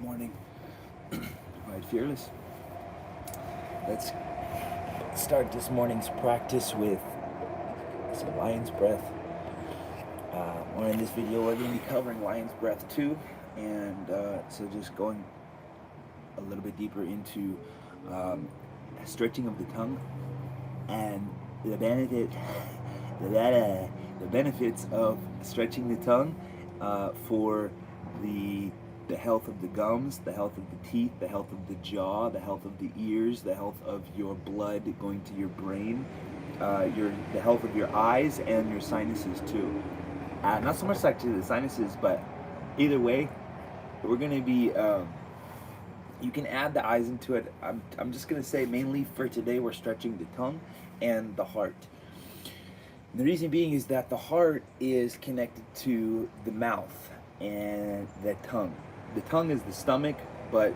morning. Alright, fearless. Let's start this morning's practice with some lion's breath. In this video, we're going to be covering lion's breath too, and so just going a little bit deeper into stretching of the tongue and the benefits of stretching the tongue for the health of the gums, the health of the teeth, the health of the jaw, the health of the ears, the health of your blood going to your brain, the health of your eyes and your sinuses too. Not so much like to the sinuses, but either way, we're going to be. You can add the eyes into it. I'm just going to say mainly for today we're stretching the tongue and the heart. The reason being is that the heart is connected to the mouth and the tongue. The tongue is the stomach, but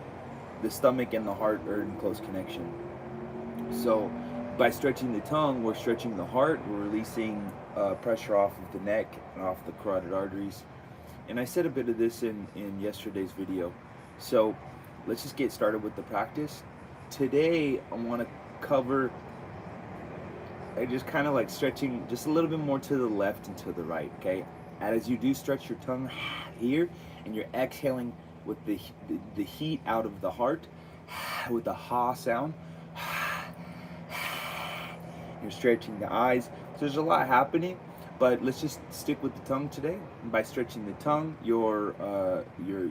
the stomach and the heart are in close connection. So by stretching the tongue, we're stretching the heart, we're releasing pressure off of the neck and off the carotid arteries. And I said a bit of this in yesterday's video. So let's just get started with the practice. Today I want to cover just kind of like stretching just a little bit more to the left and to the right, okay? And as you do stretch your tongue here, and you're exhaling with the heat out of the heart, with the ha sound, you're stretching the eyes. So there's a lot happening, but let's just stick with the tongue today. And by stretching the tongue, you're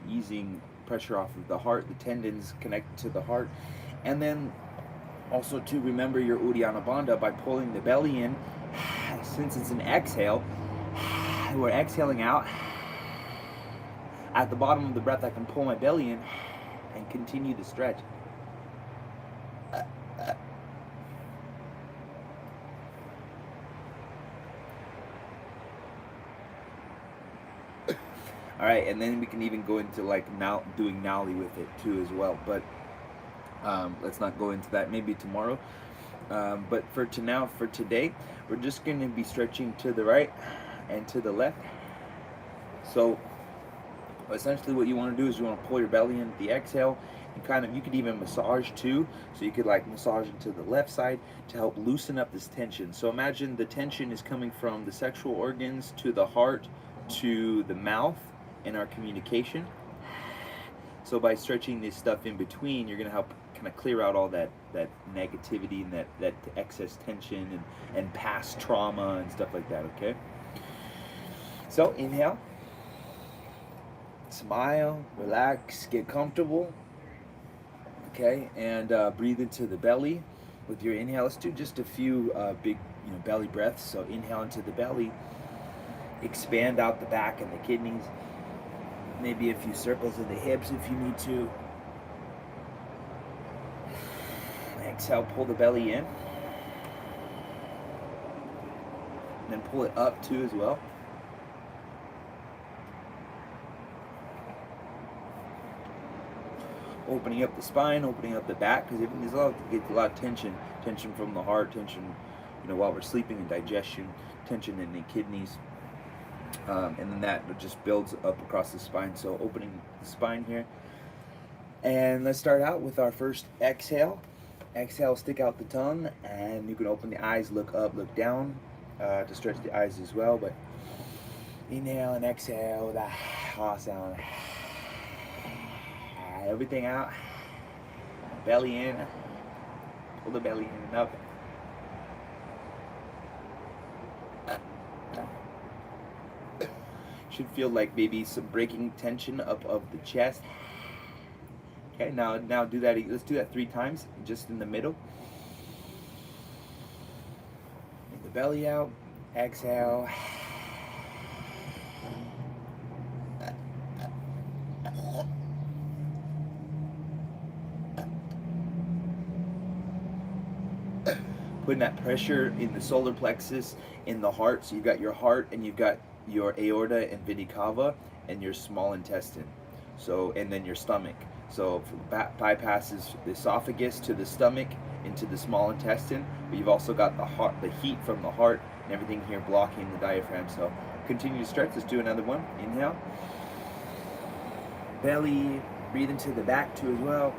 easing pressure off of the heart, the tendons connected to the heart, and then also to remember your Uddiyana Bandha by pulling the belly in. Since it's an exhale, we're exhaling out. At the bottom of the breath, I can pull my belly in and continue to stretch. All right, and then we can even go into like now doing Nali with it too as well. But let's not go into that. Maybe tomorrow. But for today, we're just going to be stretching to the right and to the left. So essentially what you want to do is you want to pull your belly in at the exhale, and you could even massage too. So you could like massage into the left side to help loosen up this tension. So imagine the tension is coming from the sexual organs to the heart to the mouth in our communication. So by stretching this stuff in between, you're going to help kind of clear out all that negativity and that excess tension and past trauma and stuff like that, okay? So inhale, smile, relax, get comfortable, okay? And breathe into the belly with your inhale. Let's do just a few big belly breaths. So inhale into the belly, expand out the back and the kidneys, maybe a few circles of the hips if you need to. Exhale, pull the belly in, and then pull it up too as well. Opening up the spine, opening up the back, because there's a lot of tension from the heart, tension, while we're sleeping, and digestion, tension in the kidneys. And then that just builds up across the spine. So opening the spine here. And let's start out with our first exhale. Exhale, stick out the tongue, and you can open the eyes, look up, look down to stretch the eyes as well. But inhale and exhale with a ha sound. Everything out. Belly in. Pull the belly in and up. Should feel like maybe some breaking tension up of the chest. Okay, now do that. Let's do that 3 times, just in the middle. Get the belly out. Exhale. Putting that pressure in the solar plexus, in the heart. So you've got your heart, and you've got your aorta and vena cava, and your small intestine. So, and then your stomach. So bypasses the esophagus to the stomach into the small intestine, but you've also got the heat from the heart and everything here blocking the diaphragm. So continue to stretch. Let's do another one. Inhale, belly, Breathe into the back too as well.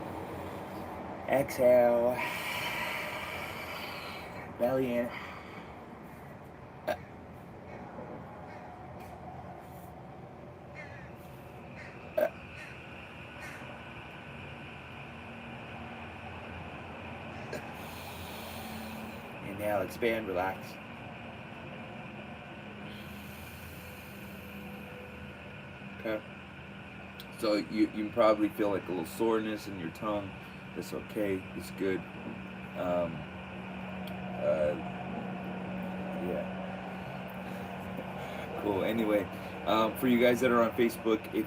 Exhale. Belly in. Inhale, expand, relax. Okay. So you probably feel like a little soreness in your tongue. That's okay. It's good. Um, yeah. Cool. Anyway, for you guys that are on Facebook, if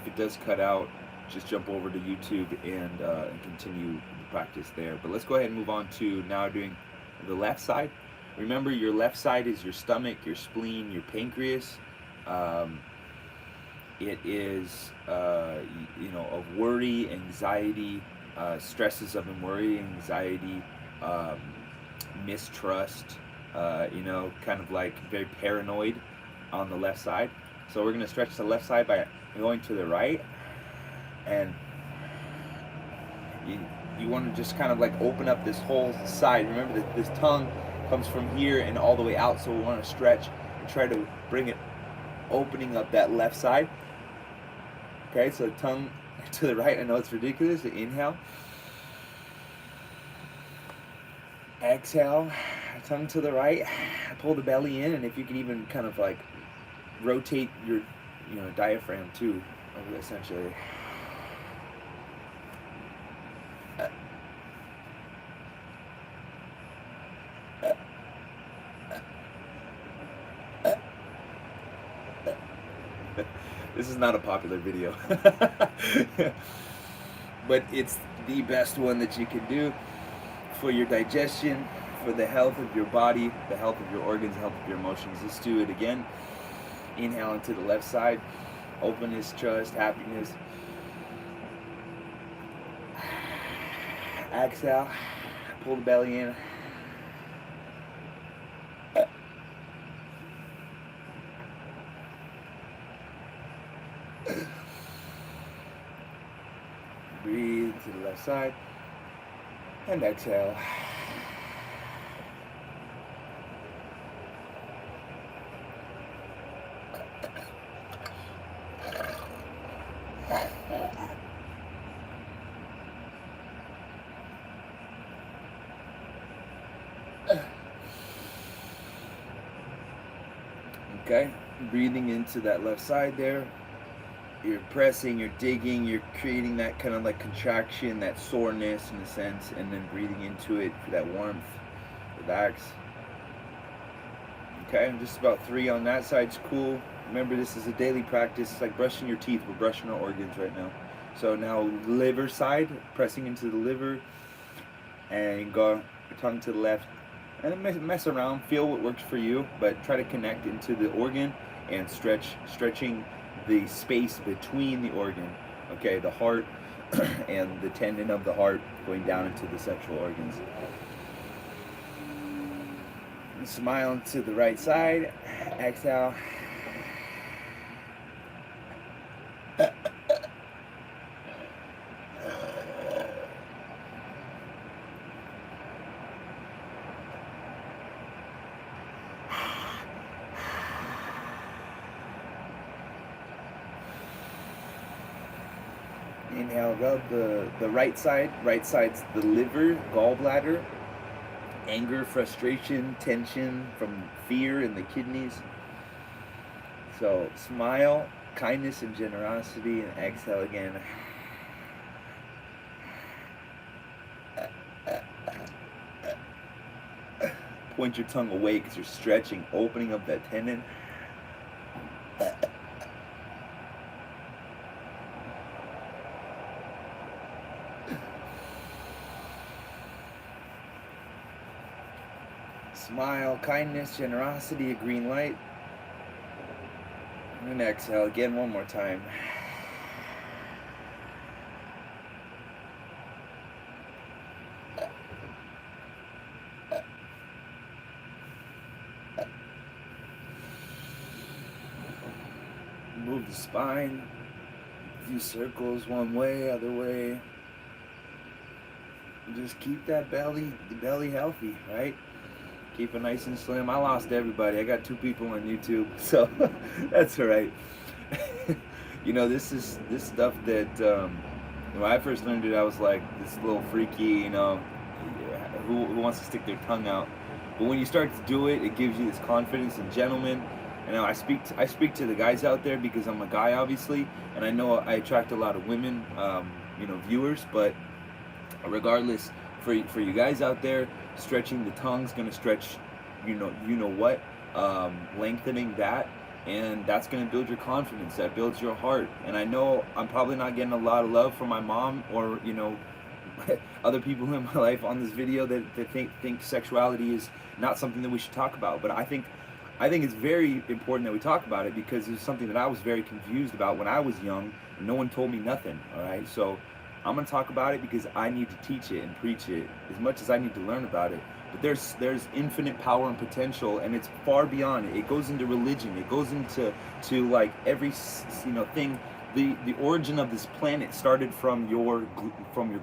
it does cut out, just jump over to YouTube and continue the practice there. But let's go ahead and move on to now doing the left side. Remember, your left side is your stomach, your spleen, your pancreas. It is, of worry, anxiety, stresses of worry, anxiety, mistrust, kind of like very paranoid on the left side. So we're going to stretch the left side by going to the right, and you want to just kind of like open up this whole side. Remember that this tongue comes from here and all the way out, so we want to stretch and try to bring it opening up that left side. Okay, so tongue to the right. I know it's ridiculous. Inhale. Exhale. Tongue to the right. Pull the belly in, and if you can even kind of like rotate your diaphragm too, essentially. This is not a popular video, but it's the best one that you can do for your digestion, for the health of your body, the health of your organs, the health of your emotions. Let's do it again. Inhale into the left side, openness, trust, happiness. Exhale, pull the belly in. Breathe to the left side, and exhale. Okay, breathing into that left side there. You're pressing, you're digging, you're creating that kind of like contraction, that soreness in a sense, and then breathing into it for that warmth. Relax. Okay, just about 3 on that side's cool. Remember, this is a daily practice. It's like brushing your teeth. We're brushing our organs right now. So now liver side, pressing into the liver, and go tongue to the left. And mess around, feel what works for you, but try to connect into the organ and stretching the space between the organ, okay, the heart and the tendon of the heart going down into the sexual organs. And smile to the right side, exhale. Inhale, rub the right side. Right side's the liver, gallbladder, anger, frustration, tension from fear in the kidneys. So smile, kindness and generosity, and exhale again. Point your tongue away because you're stretching, opening up that tendon. Smile, kindness, generosity, a green light. And exhale again one more time. Move the spine, A few circles one way, other way. Just keep that belly healthy, right? Keep it nice and slim. I lost everybody. I got 2 people on YouTube, so that's all right. This stuff that when I first learned it, I was like this little freaky, who wants to stick their tongue out. But when you start to do it, it gives you this confidence and gentleman. And I speak to the guys out there because I'm a guy, obviously, and I know I attract a lot of women, viewers. But regardless, for you guys out there, stretching the tongue's gonna stretch, what, lengthening that, and that's gonna build your confidence. That builds your heart. And I know I'm probably not getting a lot of love from my mom or other people in my life on this video that think sexuality is not something that we should talk about. But I think it's very important that we talk about it because it's something that I was very confused about when I was young. And no one told me nothing. All right, so I'm gonna talk about it because I need to teach it and preach it as much as I need to learn about it. But there's infinite power and potential, and it's far beyond it. It goes into religion. It goes into like every thing. The origin of this planet started from your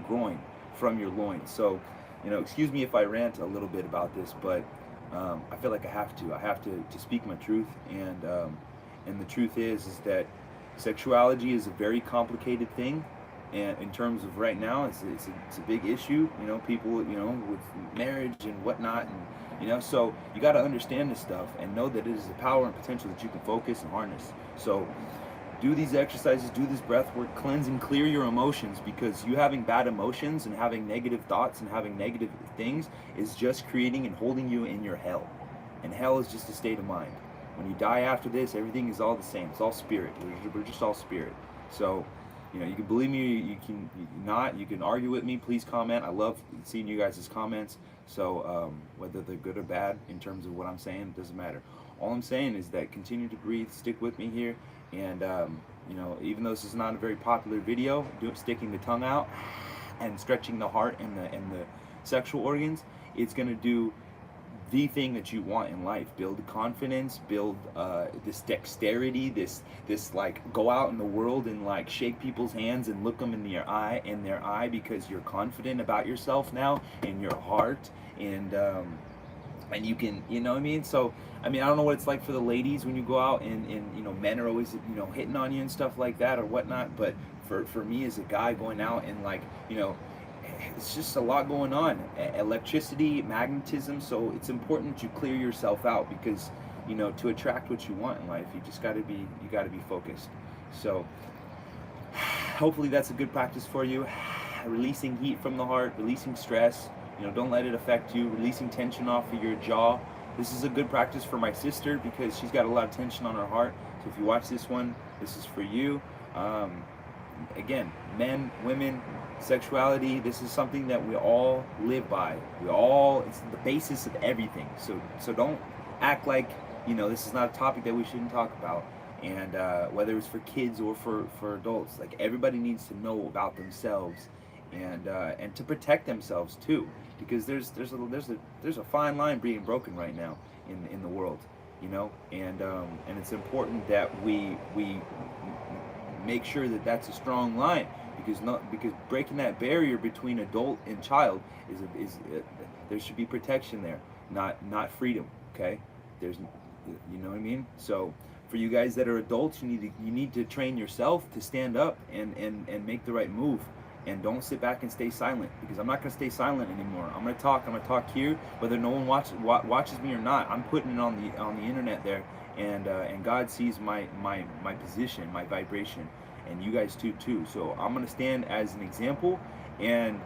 groin, from your loins. So, excuse me if I rant a little bit about this, but I feel like I have to speak my truth, and the truth is that sexuality is a very complicated thing, and in terms of right now, it's a big issue. People, with marriage and whatnot, and so you got to understand this stuff and know that it is a power and potential that you can focus and harness. So do these exercises, do this breath work, cleanse and clear your emotions, because you having bad emotions and having negative thoughts and having negative things is just creating and holding you in your hell. And hell is just a state of mind. When you die after this, everything is all the same. It's all spirit. We're just all spirit. So, you can believe me, you can argue with me, please comment. I love seeing you guys' comments. So whether they're good or bad in terms of what I'm saying, it doesn't matter. All I'm saying is that continue to breathe, stick with me here, and even though this is not a very popular video, sticking the tongue out and stretching the heart and the sexual organs, it's gonna do the thing that you want in life. Build confidence, build this dexterity, this like go out in the world and like shake people's hands and look them in their eye because you're confident about yourself now in your heart, and you can, what I mean? So, I don't know what it's like for the ladies when you go out and men are always, hitting on you and stuff like that or whatnot. But for me as a guy going out and like, it's just a lot going on. Electricity, magnetism. So it's important that you clear yourself out because, to attract what you want in life, you just got to be focused. So hopefully that's a good practice for you. Releasing heat from the heart, releasing stress. Don't let it affect you. Releasing tension off of your jaw. This is a good practice for my sister because she's got a lot of tension on her heart. So if you watch this one, this is for you. Again, men, women, sexuality, this is something that we all live by. It's the basis of everything. So don't act like, this is not a topic that we shouldn't talk about. And whether it's for kids or for adults, like everybody needs to know about themselves and to protect themselves too, because there's a fine line being broken right now in the world, and it's important that we make sure that that's a strong line, because breaking that barrier between adult and child is there should be protection there, not freedom. Okay, there's, what I mean? So for you guys that are adults, you need to train yourself to stand up and make the right move. And don't sit back and stay silent, because I'm not going to stay silent anymore. I'm going to talk here, whether no one watches me or not. I'm putting it on the internet there, and God sees my position, my vibration, and you guys too. So I'm going to stand as an example and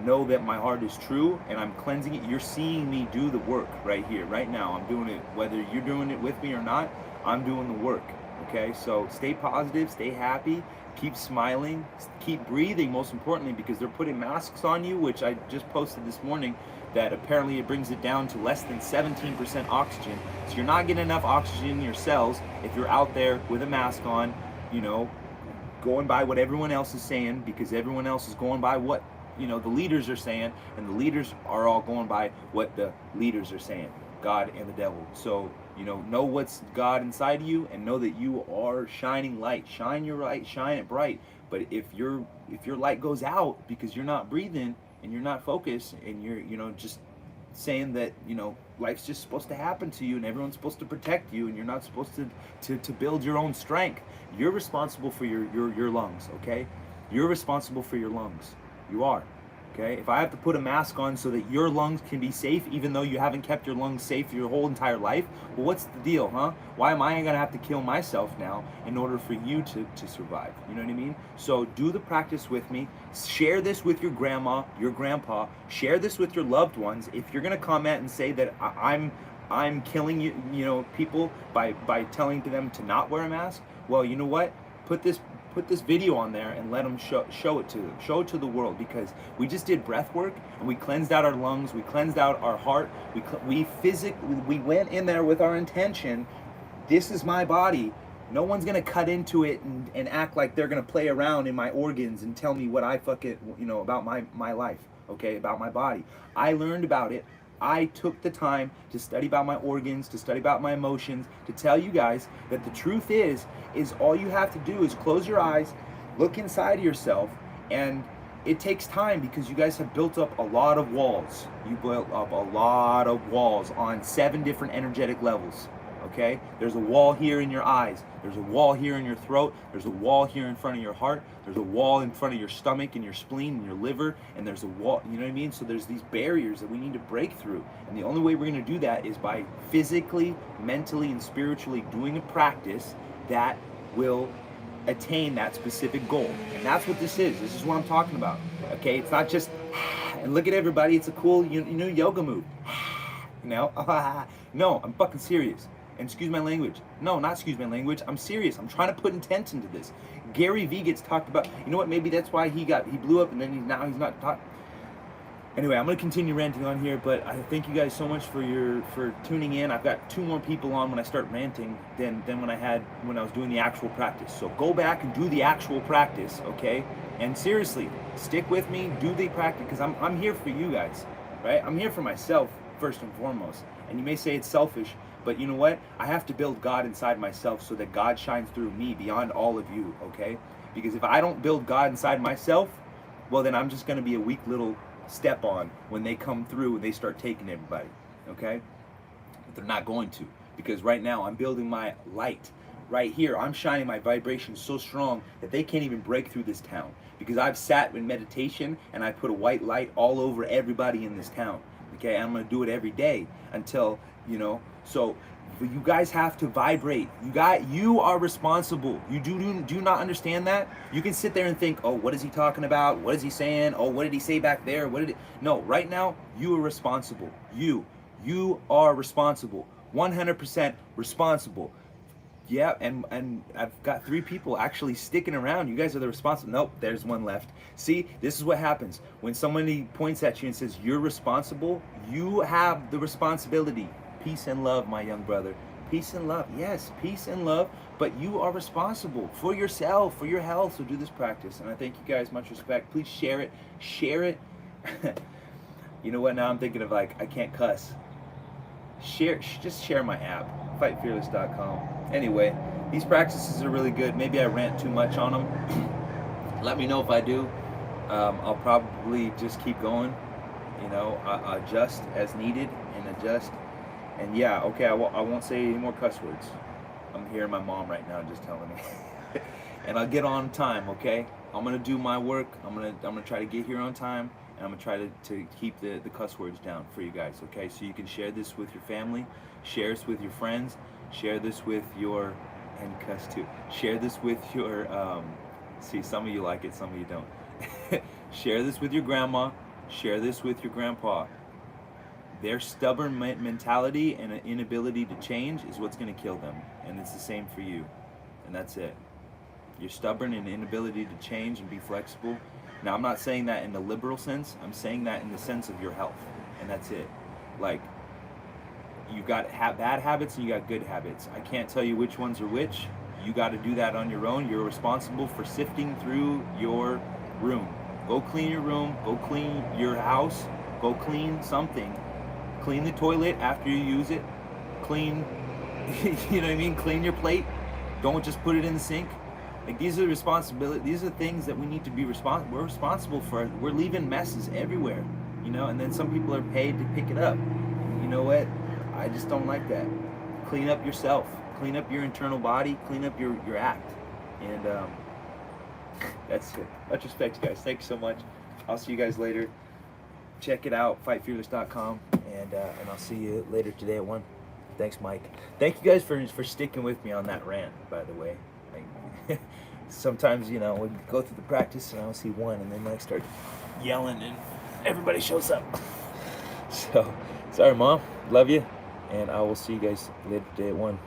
know that my heart is true, and I'm cleansing it. You're seeing me do the work right here, right now. I'm doing it, whether you're doing it with me or not. I'm doing the work. Okay, so stay positive, stay happy, keep smiling, keep breathing, most importantly, because they're putting masks on you, which I just posted this morning, that apparently it brings it down to less than 17% oxygen. So you're not getting enough oxygen in your cells if you're out there with a mask on, going by what everyone else is saying, because everyone else is going by what, the leaders are saying, and the leaders are all going by what the leaders are saying, God and the devil. So Know what's God inside of you, and know that you are shining light. Shine your light, shine it bright. But if your light goes out because you're not breathing and you're not focused, and you're just saying that life's just supposed to happen to you and everyone's supposed to protect you and you're not supposed to build your own strength. You're responsible for your lungs, okay? You're responsible for your lungs. You are. Okay, if I have to put a mask on so that your lungs can be safe, even though you haven't kept your lungs safe your whole entire life, well, what's the deal, huh? Why am I gonna have to kill myself now in order for you to survive? You know what I mean? So do the practice with me. Share this with your grandma, your grandpa. Share this with your loved ones. If you're gonna comment and say that I'm killing people by telling them to not wear a mask, well, you know what? Put this video on there and let them show it to them. Show it to the world, because we just did breath work and we cleansed out our lungs, we cleansed out our heart, we went in there with our intention. This is my body. No one's gonna cut into it and act like they're gonna play around in my organs and tell me what I about my life, okay, about my body. I learned about it. I took the time to study about my organs, to study about my emotions, to tell you guys that the truth is all you have to do is close your eyes, look inside of yourself, and it takes time because you guys have built up a lot of walls. You built up a lot of walls on 7 different energetic levels. Okay? There's a wall here in your eyes. There's a wall here in your throat. There's a wall here in front of your heart. There's a wall in front of your stomach and your spleen and your liver. And there's a wall, you know what I mean? So there's these barriers that we need to break through. And the only way we're going to do that is by physically, mentally, and spiritually doing a practice that will attain that specific goal. And that's what this is. This is what I'm talking about. Okay? It's not just, and look at everybody, it's a cool new yoga move. No, I'm fucking serious. And excuse my language. No, not excuse my language. I'm serious. I'm trying to put intent into this. Gary Vee gets talked about. You know what? Maybe that's why he blew up, and then he's not talking. Anyway, I'm gonna continue ranting on here, but I thank you guys so much for tuning in. I've got 2 more people on when I start ranting than when I was doing the actual practice. So go back and do the actual practice, okay? And seriously, stick with me. Do the practice, because I'm here for you guys, right? I'm here for myself first and foremost. And you may say it's selfish, but you know what? I have to build God inside myself so that God shines through me beyond all of you, okay? Because if I don't build God inside myself, well, then I'm just going to be a weak little step on when they come through and they start taking everybody, okay? But they're not going to, because right now I'm building my light. Right here, I'm shining my vibration so strong that they can't even break through this town, because I've sat in meditation and I put a white light all over everybody in this town, okay? I'm going to do it every day until, so you guys have to vibrate. You are responsible. You do not understand that? You can sit there and think, oh, what is he talking about? What is he saying? Oh, what did he say back there? No, right now, you are responsible. You are responsible. 100% responsible. Yeah, and I've got 3 people actually sticking around. You guys are the responsible. Nope, there's one left. See, this is what happens. When somebody points at you and says, you're responsible, you have the responsibility. Peace and love, my young brother. Peace and love. Yes, peace and love. But you are responsible for yourself, for your health. So do this practice. And I thank you guys. Much respect. Please share it. Share it. You know what? Now I'm thinking of I can't cuss. Just share my app. FightFearless.com. Anyway, these practices are really good. Maybe I rant too much on them. Let me know if I do. I'll probably just keep going. I'll adjust as needed and adjust. And yeah, okay, I won't say any more cuss words. I'm hearing my mom right now just telling me. And I'll get on time, okay? I'm gonna do my work. I'm gonna try to get here on time, and I'm gonna try to keep the cuss words down for you guys, okay? So you can share this with your family, share this with your friends, share this with your, and cuss too. Share this with your, see, some of you like it, some of you don't. Share this with your grandma, share this with your grandpa. Their stubborn mentality and an inability to change is what's going to kill them. And it's the same for you. And that's it. You're stubborn and inability to change and be flexible. Now, I'm not saying that in the liberal sense. I'm saying that in the sense of your health. And that's it. You got bad habits and you got good habits. I can't tell you which ones are which. You got to do that on your own. You're responsible for sifting through your room. Go clean your room. Go clean your house. Go clean something. Clean the toilet after you use it. Clean You know what I mean? Clean your plate. Don't just put it in the sink. Like, these are responsibility. These are things that we need to be responsible. We're responsible for. We're leaving messes everywhere, you know. And then some people are paid to pick it up. You know what? I just don't like that. Clean up yourself. Clean up your internal body. Clean up your act. And that's it. Much respect, guys. Thank you so much. I'll see you guys later. Check it out, fightfearless.com, and I'll see you later today at 1. Thanks, Mike. Thank you guys for sticking with me on that rant, by the way. Like, sometimes, you know, we go through the practice and I don't see one, and then Mike starts yelling and everybody shows up. So, sorry, Mom. Love you. And I will see you guys later today at 1.